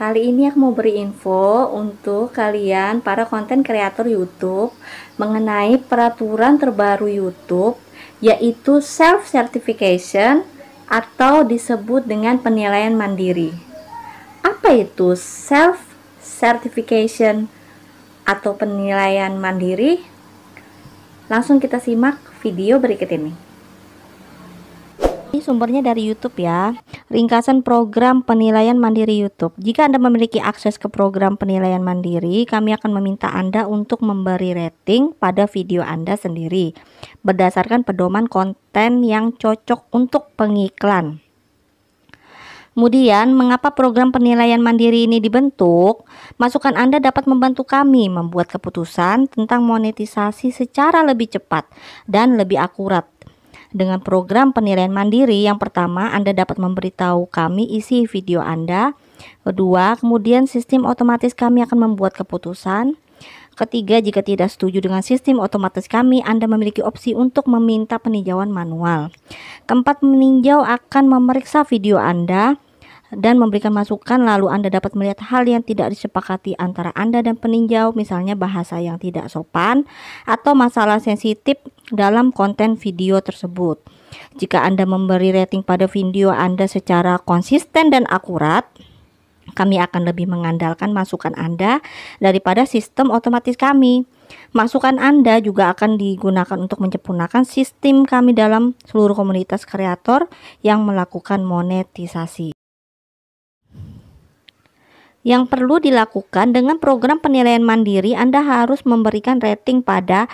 Kali ini aku mau beri info untuk kalian para konten kreator YouTube mengenai peraturan terbaru YouTube, yaitu self certification atau disebut dengan penilaian mandiri. Apa itu self certification atau penilaian mandiri? Langsung kita simak video berikut ini. Ini sumbernya dari YouTube ya. Ringkasan program penilaian mandiri YouTube. Jika Anda memiliki akses ke program penilaian mandiri, kami akan meminta Anda untuk memberi rating pada video Anda sendiri berdasarkan pedoman konten yang cocok untuk pengiklan. Kemudian, mengapa program penilaian mandiri ini dibentuk? Masukan Anda dapat membantu kami membuat keputusan tentang monetisasi secara lebih cepat dan lebih akurat. Dengan program penilaian mandiri, yang pertama, Anda dapat memberitahu kami isi video Anda. Kedua, kemudian sistem otomatis kami akan membuat keputusan. Ketiga, jika tidak setuju dengan sistem otomatis kami, Anda memiliki opsi untuk meminta peninjauan manual. Keempat, peninjau akan memeriksa video Anda dan memberikan masukan, lalu Anda dapat melihat hal yang tidak disepakati antara Anda dan peninjau, misalnya bahasa yang tidak sopan atau masalah sensitif dalam konten video tersebut. Jika Anda memberi rating pada video Anda secara konsisten dan akurat, kami akan lebih mengandalkan masukan Anda daripada sistem otomatis kami. Masukan Anda juga akan digunakan untuk menyempurnakan sistem kami dalam seluruh komunitas kreator yang melakukan monetisasi. Yang perlu dilakukan dengan program penilaian mandiri, Anda harus memberikan rating pada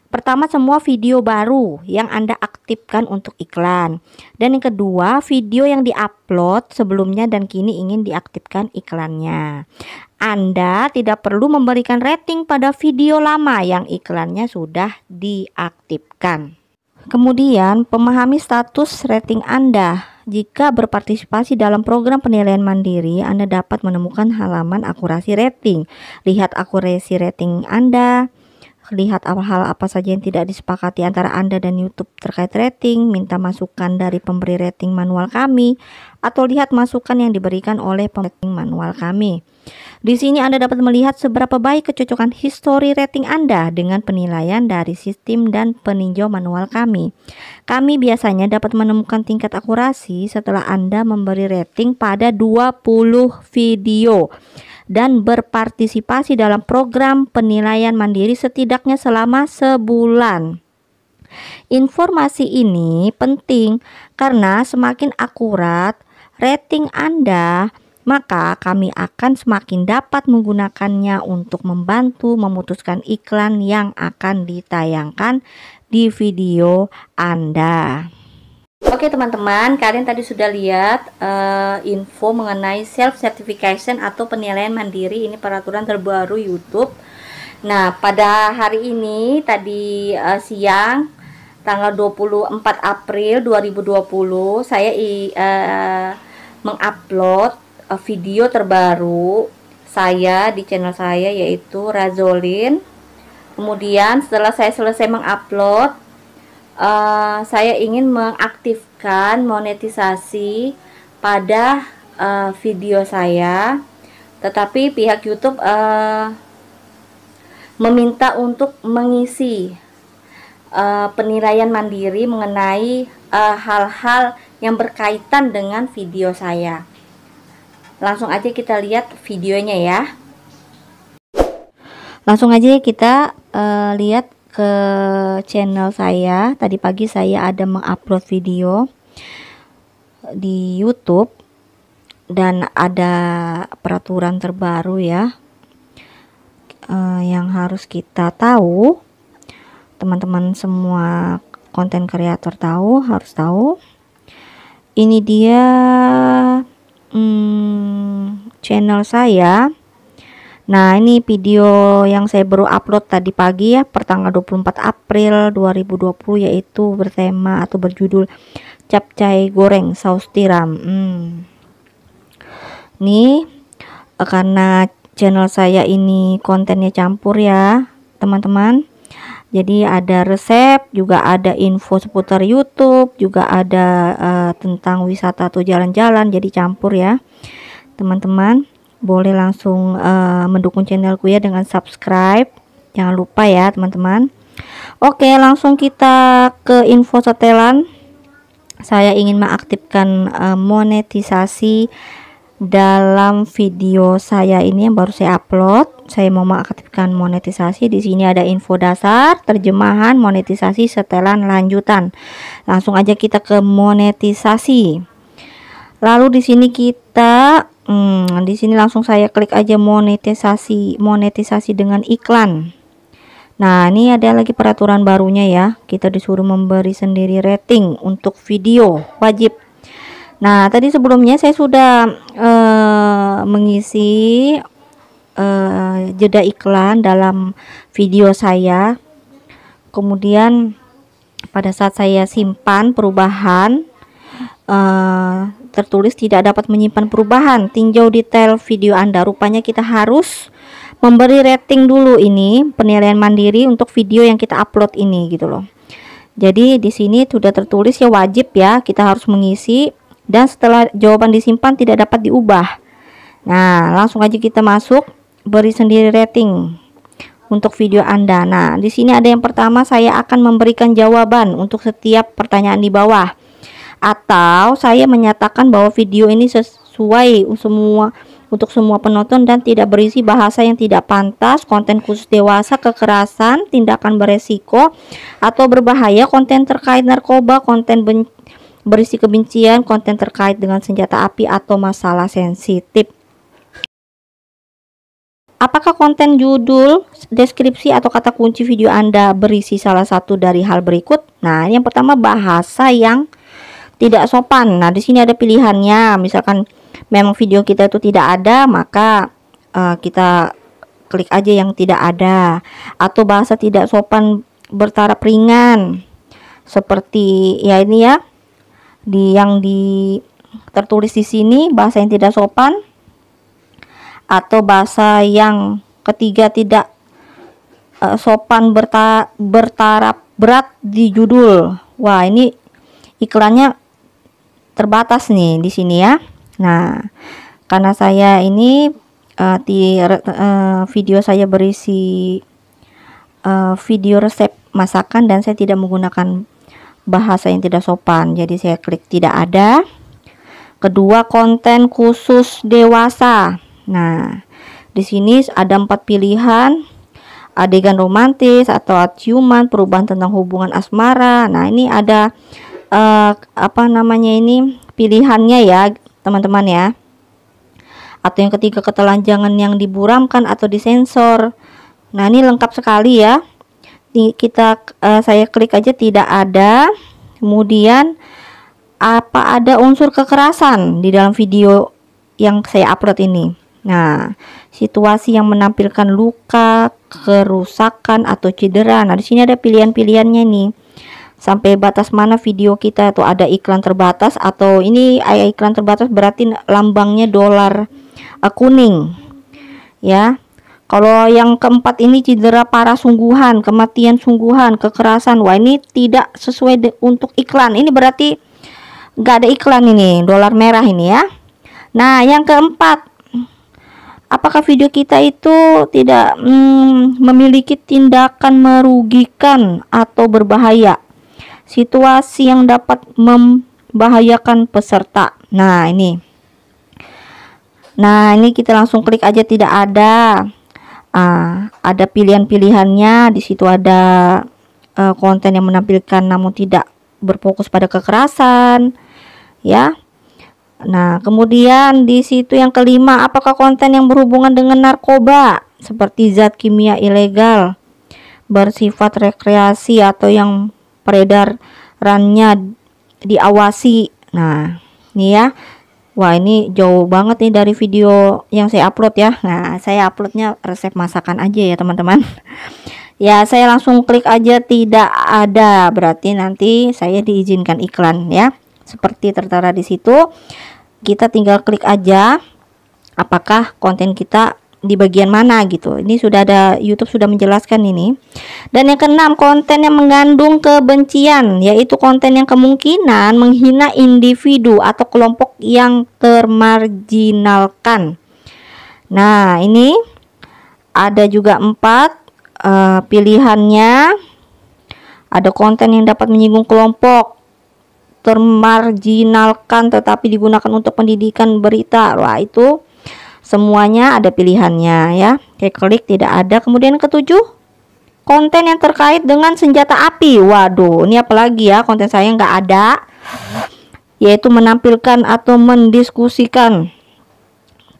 pertama, semua video baru yang Anda aktifkan untuk iklan. Dan yang kedua, video yang diupload sebelumnya dan kini ingin diaktifkan iklannya. Anda tidak perlu memberikan rating pada video lama yang iklannya sudah diaktifkan. Kemudian, pemahami status rating Anda. Jika berpartisipasi dalam program penilaian mandiri, Anda dapat menemukan halaman akurasi rating. Lihat akurasi rating Anda, lihat hal apa saja yang tidak disepakati antara Anda dan YouTube terkait rating, minta masukan dari pemberi rating manual kami, atau lihat masukan yang diberikan oleh pemberi rating manual kami. Di sini Anda dapat melihat seberapa baik kecocokan histori rating Anda dengan penilaian dari sistem dan peninjau manual kami. Kami biasanya dapat menemukan tingkat akurasi setelah Anda memberi rating pada 20 video dan berpartisipasi dalam program penilaian mandiri setidaknya selama sebulan. Informasi ini penting karena semakin akurat rating Anda, maka kami akan semakin dapat menggunakannya untuk membantu memutuskan iklan yang akan ditayangkan di video Anda. Oke teman-teman, kalian tadi sudah lihat info mengenai self certification atau penilaian mandiri. Ini peraturan terbaru YouTube. Nah, pada hari ini tadi siang tanggal 24 April 2020 saya mengupload video terbaru saya di channel saya, yaitu Razolin. Kemudian setelah saya selesai mengupload, saya ingin mengaktifkan monetisasi pada video saya, tetapi pihak YouTube meminta untuk mengisi penilaian mandiri mengenai hal-hal yang berkaitan dengan video saya. Langsung aja kita lihat videonya ya. Langsung aja kita lihat ke channel saya. Tadi pagi saya ada mengupload video di YouTube dan ada peraturan terbaru ya, yang harus kita tahu. Teman-teman semua konten kreator harus tahu. Ini dia channel saya. Nah, ini video yang saya baru upload tadi pagi ya, pertanggal 24 April 2020, yaitu bertema atau berjudul capcay goreng saus tiram. Nih, karena channel saya ini kontennya campur ya teman-teman, jadi ada resep, juga ada info seputar YouTube, juga ada tentang wisata atau jalan-jalan, jadi campur ya teman-teman. boleh langsung mendukung channelku ya dengan subscribe. Jangan lupa ya teman-teman. Oke, langsung kita ke info setelan. Saya ingin mengaktifkan monetisasi dalam video saya ini yang baru saya upload. Saya mau mengaktifkan monetisasi. Di sini ada info dasar, terjemahan, monetisasi, setelan, lanjutan. Langsung aja kita ke monetisasi. Lalu di sini kita di sini langsung saya klik aja monetisasi dengan iklan. Nah, ini ada lagi peraturan barunya ya. Kita disuruh memberi sendiri rating untuk video, wajib. Nah, tadi sebelumnya saya sudah mengisi jeda iklan dalam video saya. Kemudian pada saat saya simpan perubahan, tertulis tidak dapat menyimpan perubahan, tinjau detail video Anda. Rupanya kita harus memberi rating dulu ini penilaian mandiri untuk video yang kita upload ini gitu loh. Jadi di sini sudah tertulis ya, wajib ya, kita harus mengisi, dan setelah jawaban disimpan tidak dapat diubah. Nah, langsung aja kita masuk, beri sendiri rating untuk video Anda. Nah, di sini ada yang pertama, saya akan memberikan jawaban untuk setiap pertanyaan di bawah, atau saya menyatakan bahwa video ini sesuai untuk semua penonton dan tidak berisi bahasa yang tidak pantas, konten khusus dewasa, kekerasan, tindakan beresiko atau berbahaya, konten terkait narkoba, konten berisi kebencian, konten terkait dengan senjata api atau masalah sensitif. Apakah konten judul, deskripsi atau kata kunci video Anda berisi salah satu dari hal berikut? Nah, yang pertama, bahasa yang tidak sopan. Nah, di sini ada pilihannya. Misalkan memang video kita itu tidak ada, maka kita klik aja yang tidak ada. Atau bahasa tidak sopan bertaraf ringan, seperti ya ini ya, tertulis di sini bahasa yang tidak sopan. Atau bahasa yang ketiga tidak sopan bertaraf berat di judul. Wah, ini iklannya terbatas nih di sini ya. Nah, karena saya ini video saya berisi video resep masakan dan saya tidak menggunakan bahasa yang tidak sopan, jadi saya klik tidak ada. Kedua, konten khusus dewasa. Nah, di sini ada 4 pilihan: adegan romantis atau ciuman, perubahan tentang hubungan asmara. Nah, ini ada ini pilihannya ya teman-teman ya. Atau yang ketiga, ketelanjangan yang diburamkan atau disensor. Nah, ini lengkap sekali ya. Saya klik aja tidak ada. Kemudian apa ada unsur kekerasan di dalam video yang saya upload ini? Nah, situasi yang menampilkan luka, kerusakan atau cedera. Nah, di sini ada pilihan-pilihannya nih. Sampai batas mana video kita tuh, ada iklan terbatas, atau ini iklan terbatas berarti lambangnya dolar kuning ya. Kalau yang keempat ini cedera parah sungguhan, kematian sungguhan, kekerasan. Wah, ini tidak sesuai untuk iklan. Ini berarti nggak ada iklan, ini dolar merah ini ya. Nah, yang keempat, apakah video kita itu tidak memiliki tindakan merugikan atau berbahaya, situasi yang dapat membahayakan peserta. Nah, ini kita langsung klik aja tidak ada. Ada pilihan-pilihannya. Di situ ada konten yang menampilkan namun tidak berfokus pada kekerasan ya. Nah, kemudian di situ yang kelima, apakah konten yang berhubungan dengan narkoba seperti zat kimia ilegal, bersifat rekreasi atau yang peredarannya diawasi. Nah, ini ya. Wah, ini jauh banget nih dari video yang saya upload ya. Nah, saya uploadnya resep masakan aja ya teman-teman. Ya, saya langsung klik aja tidak ada. Berarti nanti saya diizinkan iklan ya. Seperti tertera di situ. Kita tinggal klik aja apakah konten kita di bagian mana gitu. Ini sudah ada, YouTube sudah menjelaskan ini. Dan yang keenam, konten yang mengandung kebencian, yaitu konten yang kemungkinan menghina individu atau kelompok yang termarginalkan. Nah, ini ada juga 4 pilihannya. Ada konten yang dapat menyinggung kelompok termarginalkan tetapi digunakan untuk pendidikan berita. Wah, itu semuanya ada pilihannya ya. Saya klik tidak ada. Kemudian ketujuh, konten yang terkait dengan senjata api. Waduh, ini apalagi ya, konten saya nggak ada, yaitu menampilkan atau mendiskusikan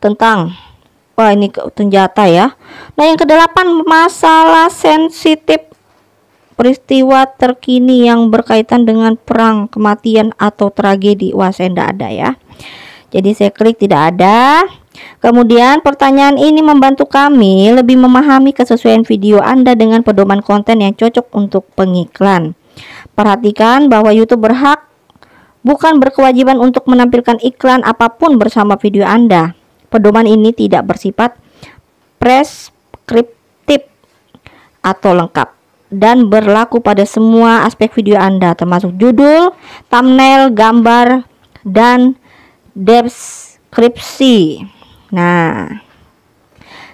tentang ini senjata ya. Nah, yang kedelapan, masalah sensitif, peristiwa terkini yang berkaitan dengan perang, kematian atau tragedi. Wah, saya tidak ada ya. Jadi saya klik tidak ada. Kemudian pertanyaan ini membantu kami lebih memahami kesesuaian video Anda dengan pedoman konten yang cocok untuk pengiklan. Perhatikan bahwa YouTube berhak bukan berkewajiban untuk menampilkan iklan apapun bersama video Anda. Pedoman ini tidak bersifat preskriptif atau lengkap dan berlaku pada semua aspek video Anda, termasuk judul, thumbnail, gambar, dan deskripsi. Nah,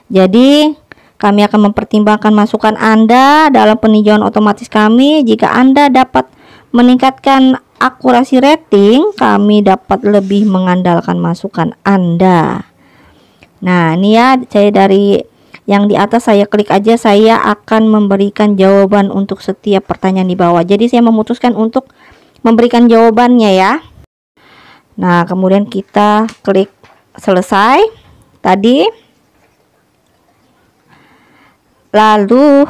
jadi kami akan mempertimbangkan masukan Anda dalam peninjauan otomatis kami. Jika Anda dapat meningkatkan akurasi rating, kami dapat lebih mengandalkan masukan Anda. Nah, ini ya, saya dari yang di atas saya klik aja, saya akan memberikan jawaban untuk setiap pertanyaan di bawah. Jadi saya memutuskan untuk memberikan jawabannya ya. Nah, kemudian kita klik selesai tadi. Lalu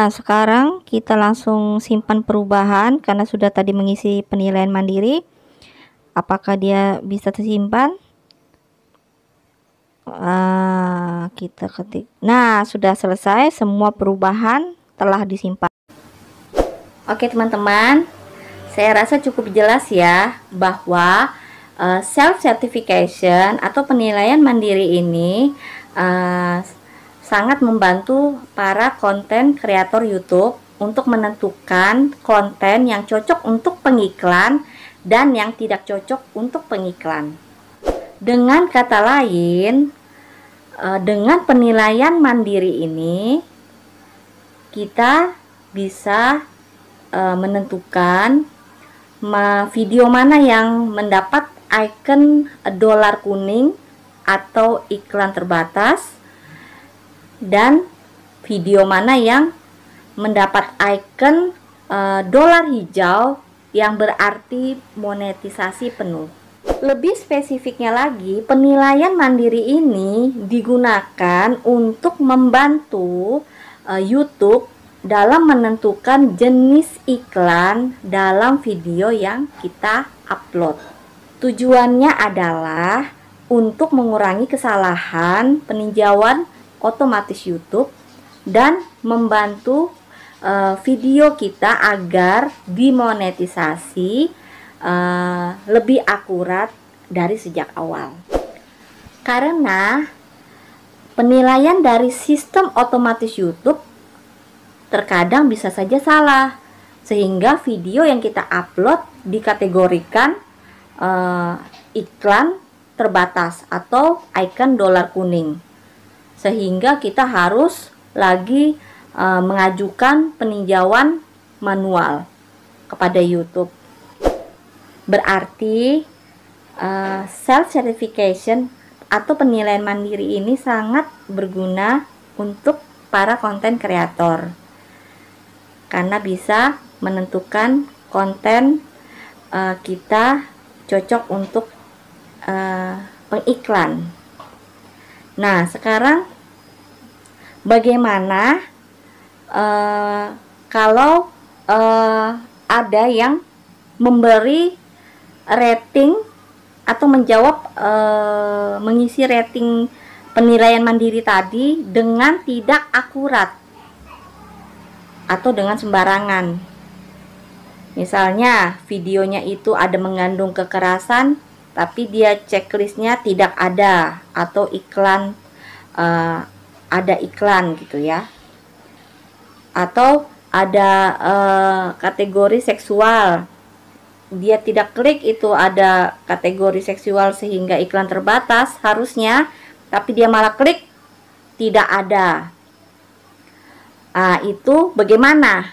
sekarang kita langsung simpan perubahan karena sudah tadi mengisi penilaian mandiri. Apakah dia bisa tersimpan? Kita ketik. Nah, sudah selesai, semua perubahan telah disimpan. Oke teman-teman, saya rasa cukup jelas ya bahwa self certification atau penilaian mandiri ini sangat membantu para konten kreator YouTube untuk menentukan konten yang cocok untuk pengiklan dan yang tidak cocok untuk pengiklan. Dengan kata lain, dengan penilaian mandiri ini kita bisa menentukan video mana yang mendapat icon dolar kuning atau iklan terbatas dan video mana yang mendapat icon dolar hijau yang berarti monetisasi penuh. Lebih spesifiknya lagi, penilaian mandiri ini digunakan untuk membantu YouTube dalam menentukan jenis iklan dalam video yang kita upload. Tujuannya adalah untuk mengurangi kesalahan peninjauan otomatis YouTube dan membantu video kita agar dimonetisasi lebih akurat dari sejak awal. Karena penilaian dari sistem otomatis YouTube terkadang bisa saja salah, sehingga video yang kita upload dikategorikan iklan terbatas atau icon dolar kuning, sehingga kita harus lagi mengajukan peninjauan manual kepada YouTube. Berarti self certification atau penilaian mandiri ini sangat berguna untuk para konten kreator karena bisa menentukan konten kita cocok untuk pengiklan. Nah, sekarang bagaimana kalau ada yang memberi rating atau menjawab mengisi rating penilaian mandiri tadi dengan tidak akurat atau dengan sembarangan. Misalnya videonya itu ada mengandung kekerasan tapi dia checklistnya tidak ada, atau iklan ada iklan gitu ya, atau ada kategori seksual, dia tidak klik itu ada kategori seksual sehingga iklan terbatas harusnya, tapi dia malah klik tidak ada. Itu bagaimana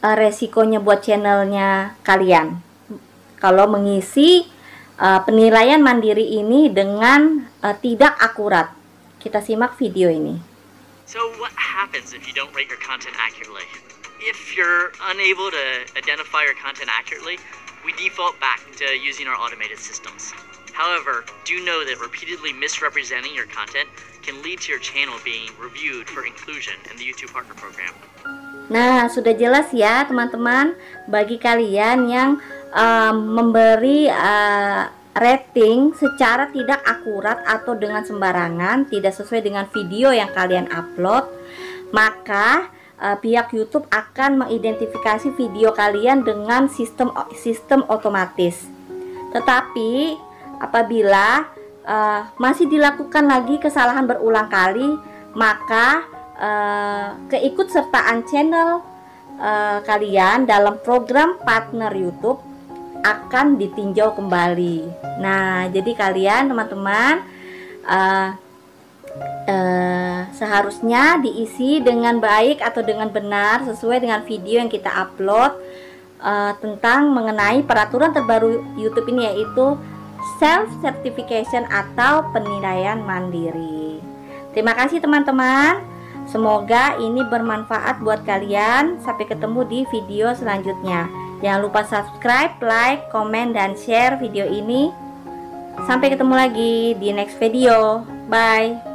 resikonya buat channelnya kalian kalau mengisi penilaian mandiri ini dengan tidak akurat. Kita simak video ini. So what happens if you don't rate your content accurately? If you're unable to identify your content accurately, we default back to using our automated systems. However, do know that repeatedly misrepresenting your content can lead to your channel being reviewed for inclusion in the YouTube Partner Program. Nah, sudah jelas ya teman-teman, bagi kalian yang memberi rating secara tidak akurat atau dengan sembarangan, tidak sesuai dengan video yang kalian upload, maka pihak YouTube akan mengidentifikasi video kalian dengan sistem otomatis. Tetapi apabila masih dilakukan lagi kesalahan berulang kali, maka keikutsertaan channel kalian dalam program partner YouTube akan ditinjau kembali. Nah, jadi kalian teman-teman seharusnya diisi dengan baik atau dengan benar sesuai dengan video yang kita upload tentang mengenai peraturan terbaru YouTube ini, yaitu self certification atau penilaian mandiri. Terima kasih teman-teman. Semoga ini bermanfaat buat kalian. Sampai ketemu di video selanjutnya. Jangan lupa subscribe, like, komen, dan share video ini. Sampai ketemu lagi di next video. Bye.